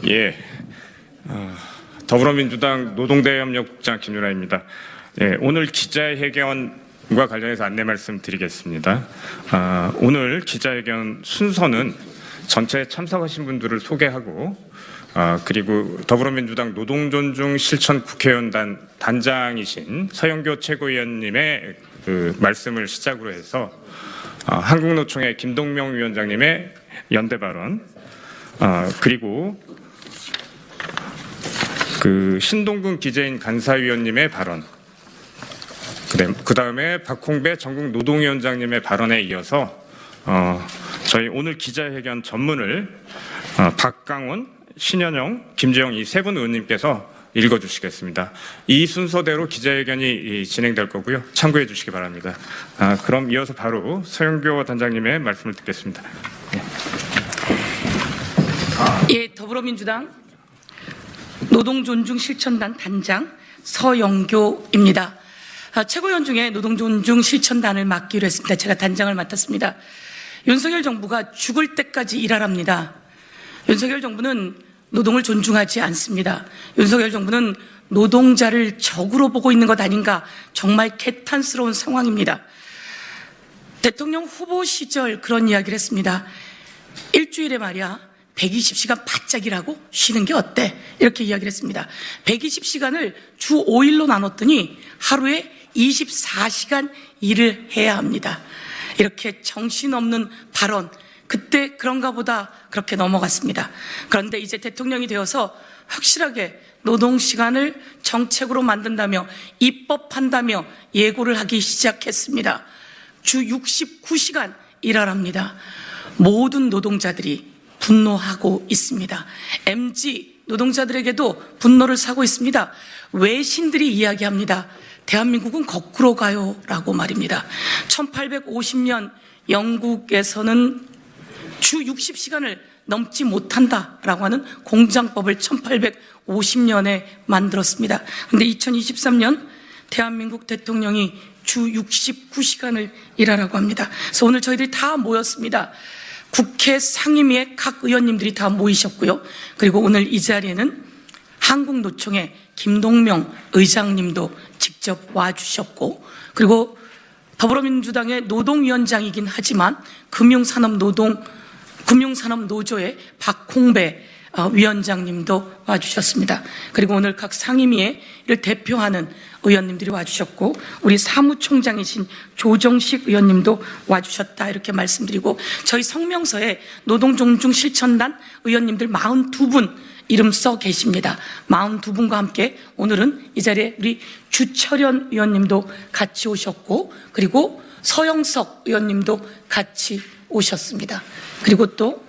예, 더불어민주당 노동대협력국장 김윤아입니다. 예, 오늘 기자회견과 관련해서 안내 말씀드리겠습니다. 오늘 기자회견 순서는 전체 참석하신 분들을 소개하고 그리고 더불어민주당 노동존중 실천 국회의원단 단장이신 서영교 최고위원님의 그 말씀을 시작으로 해서 한국노총의 김동명 위원장님의 연대 발언, 그리고 그 신동근 기재인 간사위원님의 발언, 그 다음에 박홍배 전국 노동위원장님의 발언에 이어서 저희 오늘 기자회견 전문을 박강원, 신현영, 김재영 이 세 분 의원님께서 읽어주시겠습니다. 이 순서대로 기자회견이 진행될 거고요. 참고해 주시기 바랍니다. 그럼 이어서 바로 서영교 단장님의 말씀을 듣겠습니다. 예, 더불어민주당 노동존중 실천단 단장 서영교입니다. 최고위원 중에 노동존중 실천단을 맡기로 했습니다. 제가 단장을 맡았습니다. 윤석열 정부가 죽을 때까지 일하랍니다. 윤석열 정부는 노동을 존중하지 않습니다. 윤석열 정부는 노동자를 적으로 보고 있는 것 아닌가, 정말 개탄스러운 상황입니다. 대통령 후보 시절 그런 이야기를 했습니다. 일주일에 말이야 120시간 바짝 일하고 쉬는 게 어때? 이렇게 이야기를 했습니다. 120시간을 주 5일로 나눴더니 하루에 24시간 일을 해야 합니다. 이렇게 정신없는 발언, 그때 그런가 보다 그렇게 넘어갔습니다. 그런데 이제 대통령이 되어서 확실하게 노동시간을 정책으로 만든다며 입법한다며 예고를 하기 시작했습니다. 주 69시간 일하랍니다. 모든 노동자들이 분노하고 있습니다. MG 노동자들에게도 분노를 사고 있습니다. 외신들이 이야기합니다. 대한민국은 거꾸로 가요 라고 말입니다. 1850년 영국에서는 주 60시간을 넘지 못한다라고 하는 공장법을 1850년에 만들었습니다. 그런데 2023년 대한민국 대통령이 주 69시간을 일하라고 합니다. 그래서 오늘 저희들이 다 모였습니다. 국회 상임위의 각 의원님들이 다 모이셨고요. 그리고 오늘 이 자리에는 한국노총의 김동명 의장님도 직접 와주셨고, 그리고 더불어민주당의 노동위원장이긴 하지만 금융산업노조의 박홍배 위원장님도 와주셨습니다. 그리고 오늘 각 상임위를 대표하는 의원님들이 와주셨고, 우리 사무총장이신 조정식 의원님도 와주셨다 이렇게 말씀드리고, 저희 성명서에 노동존중 실천단 의원님들 42분 이름 써 계십니다. 42분과 함께 오늘은 이 자리에 우리 주철현 의원님도 같이 오셨고, 그리고 서영석 의원님도 같이 오셨습니다. 그리고 또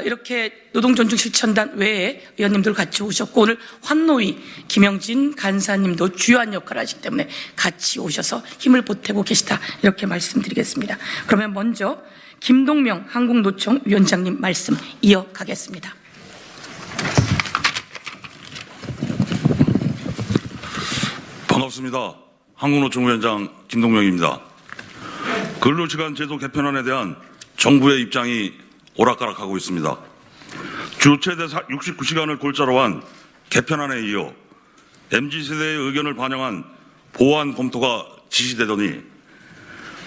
이렇게 노동존중실천단 외에 의원님들 같이 오셨고, 오늘 환노위 김영진 간사님도 주요한 역할을 하시기 때문에 같이 오셔서 힘을 보태고 계시다 이렇게 말씀드리겠습니다. 그러면 먼저 김동명 한국노총 위원장님 말씀 이어가겠습니다. 반갑습니다. 한국노총 위원장 김동명입니다. 근로시간 제도 개편안에 대한 정부의 입장이 오락가락하고 있습니다. 주 최대 69시간을 골자로 한 개편안에 이어 MZ세대의 의견을 반영한 보완 검토가 지시되더니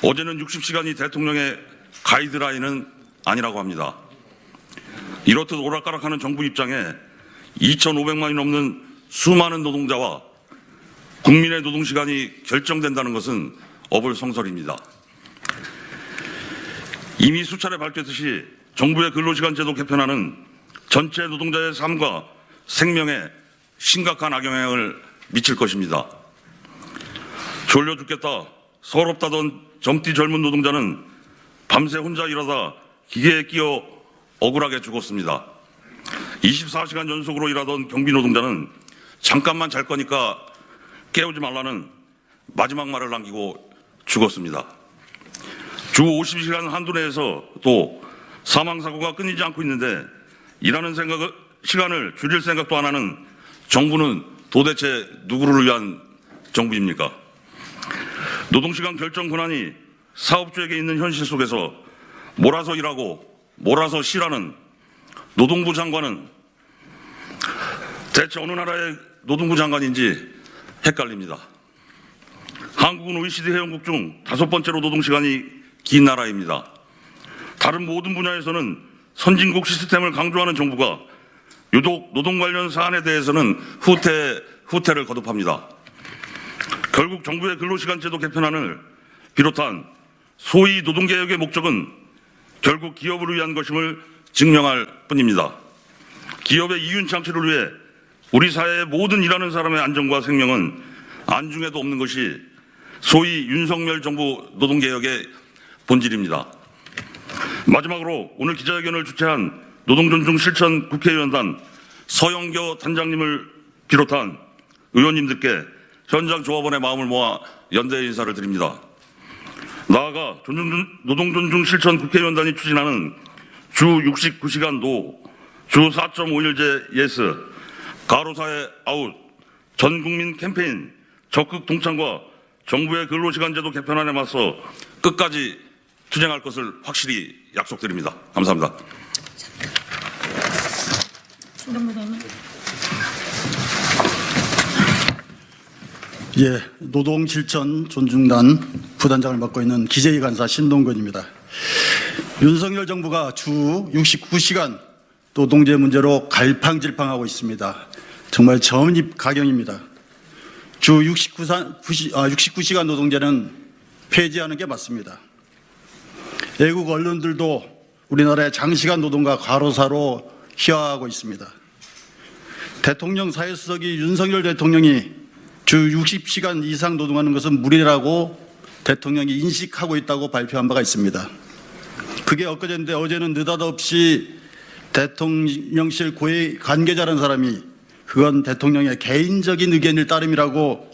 어제는 60시간이 대통령의 가이드라인은 아니라고 합니다. 이렇듯 오락가락하는 정부 입장에 2,500만이 넘는 수많은 노동자와 국민의 노동시간이 결정된다는 것은 어불성설입니다. 이미 수차례 밝혔듯이 정부의 근로시간 제도 개편안은 전체 노동자의 삶과 생명에 심각한 악영향을 미칠 것입니다. 졸려 죽겠다, 서럽다던 젊디 젊은 노동자는 밤새 혼자 일하다 기계에 끼어 억울하게 죽었습니다. 24시간 연속으로 일하던 경비 노동자는 잠깐만 잘 거니까 깨우지 말라는 마지막 말을 남기고 죽었습니다. 주 50시간 한도 내에서 또 사망사고가 끊이지 않고 있는데 일하는 시간을 줄일 생각도 안 하는 정부는 도대체 누구를 위한 정부입니까? 노동시간 결정 권한이 사업주에게 있는 현실 속에서 몰아서 일하고 몰아서 쉬라는 노동부 장관은 대체 어느 나라의 노동부 장관인지 헷갈립니다. 한국은 OECD 회원국 중 5번째로 노동시간이 긴 나라입니다. 다른 모든 분야에서는 선진국 시스템을 강조하는 정부가 유독 노동 관련 사안에 대해서는 후퇴를 거듭합니다. 결국 정부의 근로시간제도 개편안을 비롯한 소위 노동개혁의 목적은 결국 기업을 위한 것임을 증명할 뿐입니다. 기업의 이윤 창출을 위해 우리 사회의 모든 일하는 사람의 안전과 생명은 안중에도 없는 것이 소위 윤석열 정부 노동개혁의 본질입니다. 마지막으로 오늘 기자회견을 주최한 노동존중실천 국회의원단 서영교 단장님을 비롯한 의원님들께 현장 조합원의 마음을 모아 연대 인사를 드립니다. 나아가 노동존중실천 국회의원단이 추진하는 주 69시간 노, 주 4.5일제 예스, 가로사의 아웃, 전국민 캠페인, 적극 동참과 정부의 근로시간제도 개편안에 맞서 끝까지 투쟁할 것을 확실히 약속드립니다. 감사합니다. 신동부장님. 예, 노동실천 존중단 부단장을 맡고 있는 기재위 간사 신동근입니다. 윤석열 정부가 주 69시간 노동제 문제로 갈팡질팡하고 있습니다. 정말 전입가경입니다. 주 69시간 노동제는 폐지하는 게 맞습니다. 외국 언론들도 우리나라의 장시간 노동과 과로사로 희화하고 있습니다. 대통령 사회수석이 윤석열 대통령이 주 60시간 이상 노동하는 것은 무리라고 대통령이 인식하고 있다고 발표한 바가 있습니다. 그게 엊그제인데 어제는 느닷없이 대통령실 고위 관계자라는 사람이 그건 대통령의 개인적인 의견일 따름이라고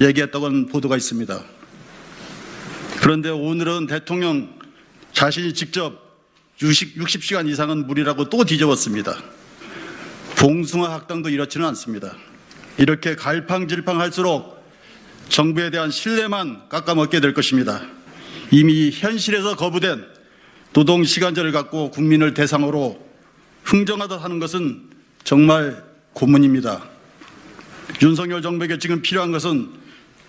얘기했다고는 보도가 있습니다. 그런데 오늘은 대통령 자신이 직접 60시간 이상은 무리라고 또 뒤집었습니다. 봉숭아 학당도 이렇지는 않습니다. 이렇게 갈팡질팡할수록 정부에 대한 신뢰만 깎아먹게 될 것입니다. 이미 현실에서 거부된 노동시간제를 갖고 국민을 대상으로 흥정하듯 하는 것은 정말 고문입니다. 윤석열 정부에게 지금 필요한 것은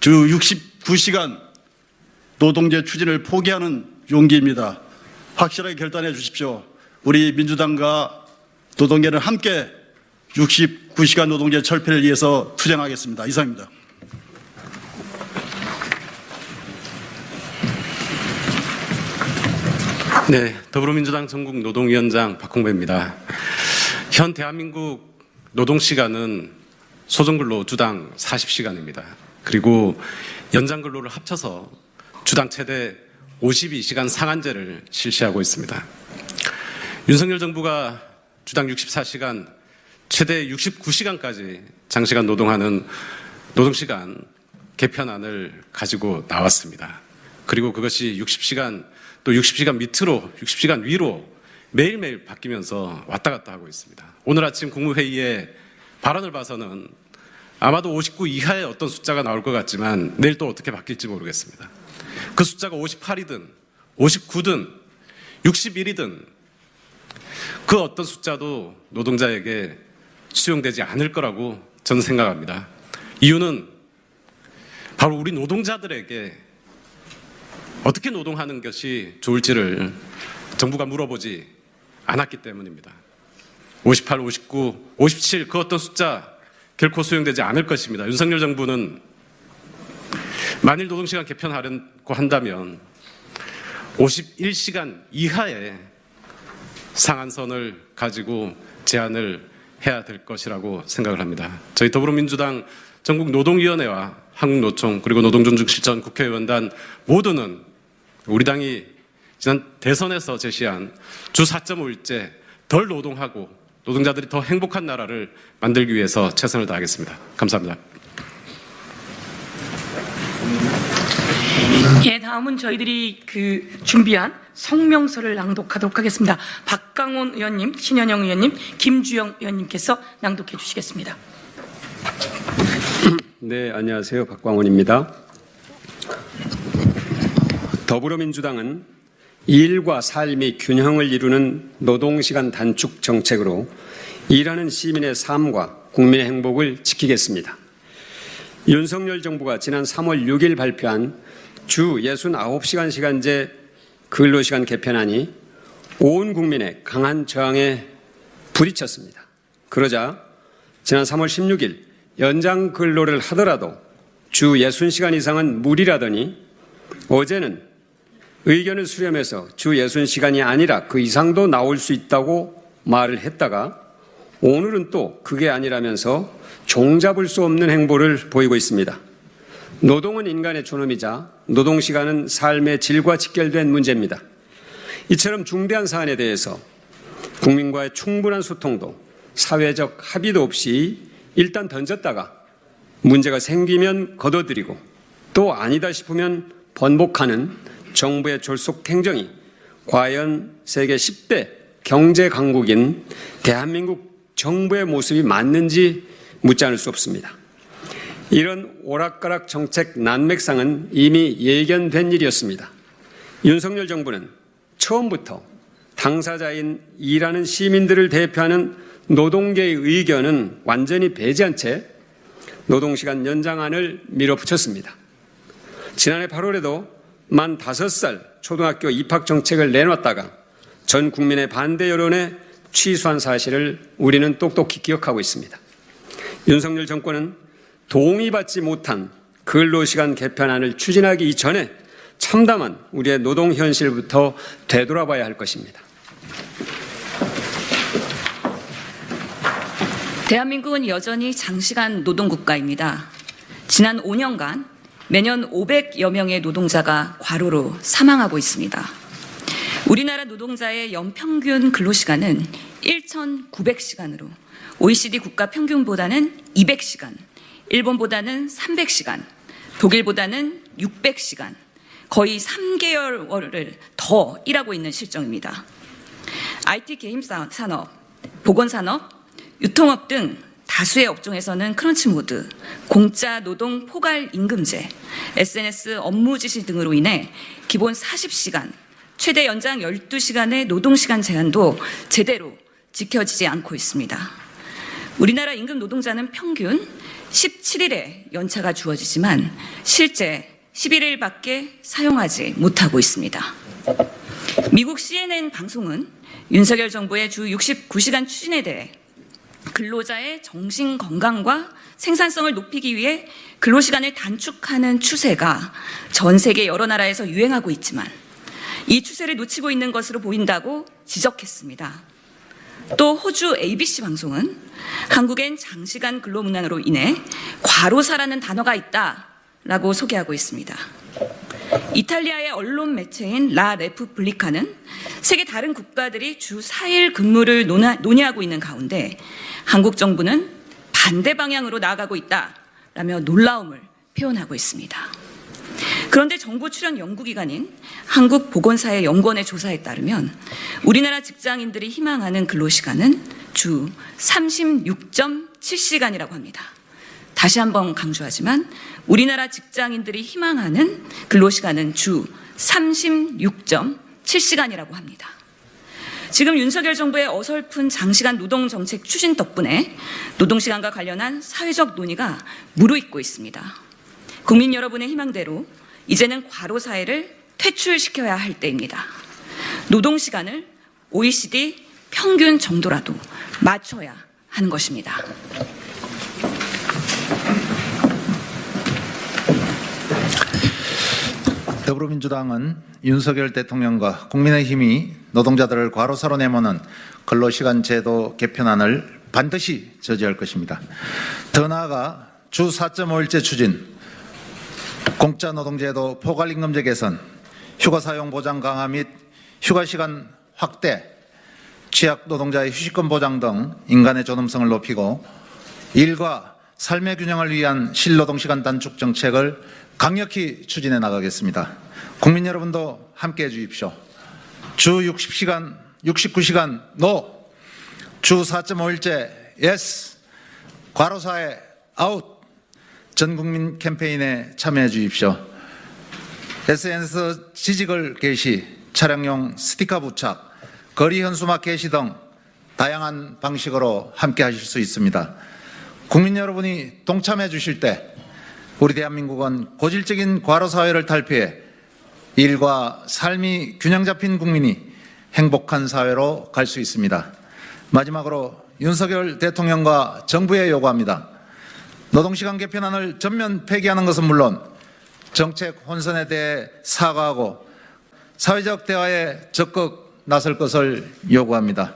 주 69시간 노동제 추진을 포기하는 용기입니다. 확실하게 결단해 주십시오. 우리 민주당과 노동계는 함께 69시간 노동제 철폐를 위해서 투쟁하겠습니다. 이상입니다. 네, 더불어민주당 전국 노동위원장 박홍배입니다. 현 대한민국 노동시간은 소정근로 주당 40시간입니다. 그리고 연장근로를 합쳐서 주당 최대 52시간 상한제를 실시하고 있습니다. 윤석열 정부가 주당 64시간, 최대 69시간까지 장시간 노동하는 노동시간 개편안을 가지고 나왔습니다. 그리고 그것이 60시간 또 60시간 밑으로 60시간 위로 매일매일 바뀌면서 왔다 갔다 하고 있습니다. 오늘 아침 국무회의에 발언을 봐서는 아마도 59 이하의 어떤 숫자가 나올 것 같지만 내일 또 어떻게 바뀔지 모르겠습니다. 그 숫자가 58이든 59든 61이든 그 어떤 숫자도 노동자에게 수용되지 않을 거라고 저는 생각합니다. 이유는 바로 우리 노동자들에게 어떻게 노동하는 것이 좋을지를 정부가 물어보지 않았기 때문입니다. 58, 59, 57 그 어떤 숫자 결코 수용되지 않을 것입니다. 윤석열 정부는 만일 노동시간 개편하려고 한다면 51시간 이하의 상한선을 가지고 제안을 해야 될 것이라고 생각을 합니다. 저희 더불어민주당 전국노동위원회와 한국노총 그리고 노동존중실천 국회의원단 모두는 우리 당이 지난 대선에서 제시한 주 4.5일제 덜 노동하고 노동자들이 더 행복한 나라를 만들기 위해서 최선을 다하겠습니다. 감사합니다. 예, 다음은 저희들이 준비한 성명서를 낭독하도록 하겠습니다. 박강원 의원님, 신현영 의원님, 김주영 의원님께서 낭독해 주시겠습니다. 네, 안녕하세요. 박광원입니다. 더불어민주당은 일과 삶이 균형을 이루는 노동시간 단축 정책으로 일하는 시민의 삶과 국민의 행복을 지키겠습니다. 윤석열 정부가 지난 3월 6일 발표한 주 69시간 시간제 근로시간 개편안이 온 국민의 강한 저항에 부딪혔습니다. 그러자 지난 3월 16일 연장 근로를 하더라도 주 60시간 이상은 무리라더니 어제는 의견을 수렴해서 주 60시간이 아니라 그 이상도 나올 수 있다고 말을 했다가 오늘은 또 그게 아니라면서 종잡을 수 없는 행보를 보이고 있습니다. 노동은 인간의 존엄이자 노동시간은 삶의 질과 직결된 문제입니다. 이처럼 중대한 사안에 대해서 국민과의 충분한 소통도 사회적 합의도 없이 일단 던졌다가 문제가 생기면 거둬들이고 또 아니다 싶으면 번복하는 정부의 졸속 행정이 과연 세계 10대 경제 강국인 대한민국 정부의 모습이 맞는지 묻지 않을 수 없습니다. 이런 오락가락 정책 난맥상은 이미 예견된 일이었습니다. 윤석열 정부는 처음부터 당사자인 일하는 시민들을 대표하는 노동계의 의견은 완전히 배제한 채 노동시간 연장안을 밀어붙였습니다. 지난해 8월에도 만 5살 초등학교 입학 정책을 내놨다가 전 국민의 반대 여론에 취소한 사실을 우리는 똑똑히 기억하고 있습니다. 윤석열 정권은 동의받지 못한 근로시간 개편안을 추진하기 이전에 참담한 우리의 노동 현실부터 되돌아봐야 할 것입니다. 대한민국은 여전히 장시간 노동국가입니다. 지난 5년간 매년 500여 명의 노동자가 과로로 사망하고 있습니다. 우리나라 노동자의 연평균 근로시간은 1,900시간으로 OECD 국가 평균보다는 200시간, 일본보다는 300시간, 독일보다는 600시간, 거의 3개월을 더 일하고 있는 실정입니다. IT 게임 산업, 보건산업, 유통업 등 다수의 업종에서는 크런치 모드, 공짜 노동 포괄 임금제, SNS 업무 지시 등으로 인해 기본 40시간, 최대 연장 12시간의 노동시간 제한도 제대로 지켜지지 않고 있습니다. 우리나라 임금 노동자는 평균 17일의 연차가 주어지지만 실제 11일밖에 사용하지 못하고 있습니다. 미국 CNN 방송은 윤석열 정부의 주 69시간 추진에 대해 근로자의 정신 건강과 생산성을 높이기 위해 근로시간을 단축하는 추세가 전 세계 여러 나라에서 유행하고 있지만 이 추세를 놓치고 있는 것으로 보인다고 지적했습니다. 또 호주 ABC 방송은 한국엔 장시간 근로 문화로 인해 과로사라는 단어가 있다라고 소개하고 있습니다. 이탈리아의 언론 매체인 라 레푸블리카는 세계 다른 국가들이 주 4일 근무를 논의하고 있는 가운데 한국 정부는 반대 방향으로 나아가고 있다라며 놀라움을 표현하고 있습니다. 그런데 정부 출연 연구기관인 한국보건사회연구원의 조사에 따르면 우리나라 직장인들이 희망하는 근로시간은 주 36.7시간이라고 합니다. 다시 한번 강조하지만 우리나라 직장인들이 희망하는 근로시간은 주 36.7시간이라고 합니다. 지금 윤석열 정부의 어설픈 장시간 노동정책 추진 덕분에 노동시간과 관련한 사회적 논의가 무르익고 있습니다. 국민 여러분의 희망대로 이제는 과로사회를 퇴출시켜야 할 때입니다. 노동시간을 OECD 평균 정도라도 맞춰야 하는 것입니다. 더불어민주당은 윤석열 대통령과 국민의힘이 노동자들을 과로사로 내모는 근로시간 제도 개편안을 반드시 저지할 것입니다. 더 나아가 주 4.5일제 추진, 공짜 노동제도 포괄임금제 개선, 휴가 사용 보장 강화 및 휴가시간 확대, 취약 노동자의 휴식권 보장 등 인간의 존엄성을 높이고 일과 삶의 균형을 위한 실노동시간 단축 정책을 강력히 추진해 나가겠습니다. 국민 여러분도 함께해 주십시오. 주 60시간, 69시간 NO, 주 4.5일제 YES, 과로사회 아웃, 전국민 캠페인에 참여해 주십시오. SNS 지지글 게시, 차량용 스티커 부착, 거리 현수막 게시 등 다양한 방식으로 함께 하실 수 있습니다. 국민 여러분이 동참해 주실 때 우리 대한민국은 고질적인 과로 사회를 탈피해 일과 삶이 균형 잡힌 국민이 행복한 사회로 갈 수 있습니다. 마지막으로 윤석열 대통령과 정부에 요구합니다. 노동시간 개편안을 전면 폐기하는 것은 물론 정책 혼선에 대해 사과하고 사회적 대화에 적극 나설 것을 요구합니다.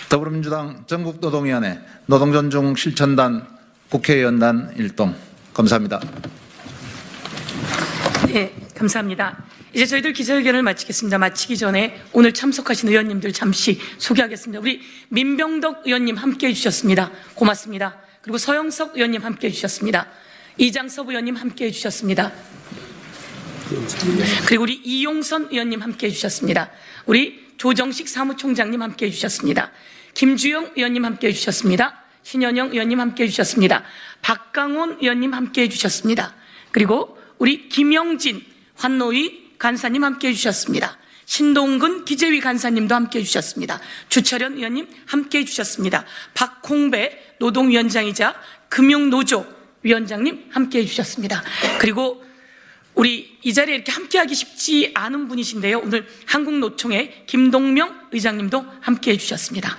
더불어민주당 전국노동위원회 노동존중 실천단 국회의원단 일동 감사합니다. 네, 감사합니다. 이제 저희들 기자회견을 마치겠습니다. 마치기 전에 오늘 참석하신 의원님들 잠시 소개하겠습니다. 우리 민병덕 의원님 함께해 주셨습니다. 고맙습니다. 그리고 서영석 의원님 함께해 주셨습니다. 이장섭 의원님 함께해 주셨습니다. 그리고 우리 이용선 의원님 함께해 주셨습니다. 우리 조정식 사무총장님 함께해 주셨습니다. 김주영 의원님 함께해 주셨습니다. 신현영 의원님 함께해 주셨습니다. 박강원 의원님 함께해 주셨습니다. 그리고 우리 김영진 환노위 간사님 함께해 주셨습니다. 신동근 기재위 간사님도 함께해 주셨습니다. 주철현 의원님 함께해 주셨습니다. 박홍배 노동위원장이자 금융노조 위원장님 함께해 주셨습니다. 그리고 우리 이 자리에 이렇게 함께하기 쉽지 않은 분이신데요. 오늘 한국노총의 김동명 의장님도 함께해 주셨습니다.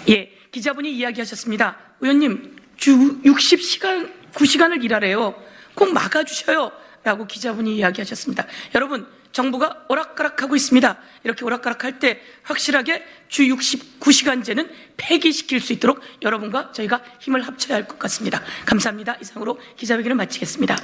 예, 기자분이 이야기하셨습니다. 의원님, 주 60시간, 9시간을 일하래요. 꼭 막아주셔요. 라고 기자분이 이야기하셨습니다. 여러분, 정부가 오락가락하고 있습니다. 이렇게 오락가락할 때 확실하게 주 69시간제는 폐기시킬 수 있도록 여러분과 저희가 힘을 합쳐야 할 것 같습니다. 감사합니다. 이상으로 기자회견을 마치겠습니다.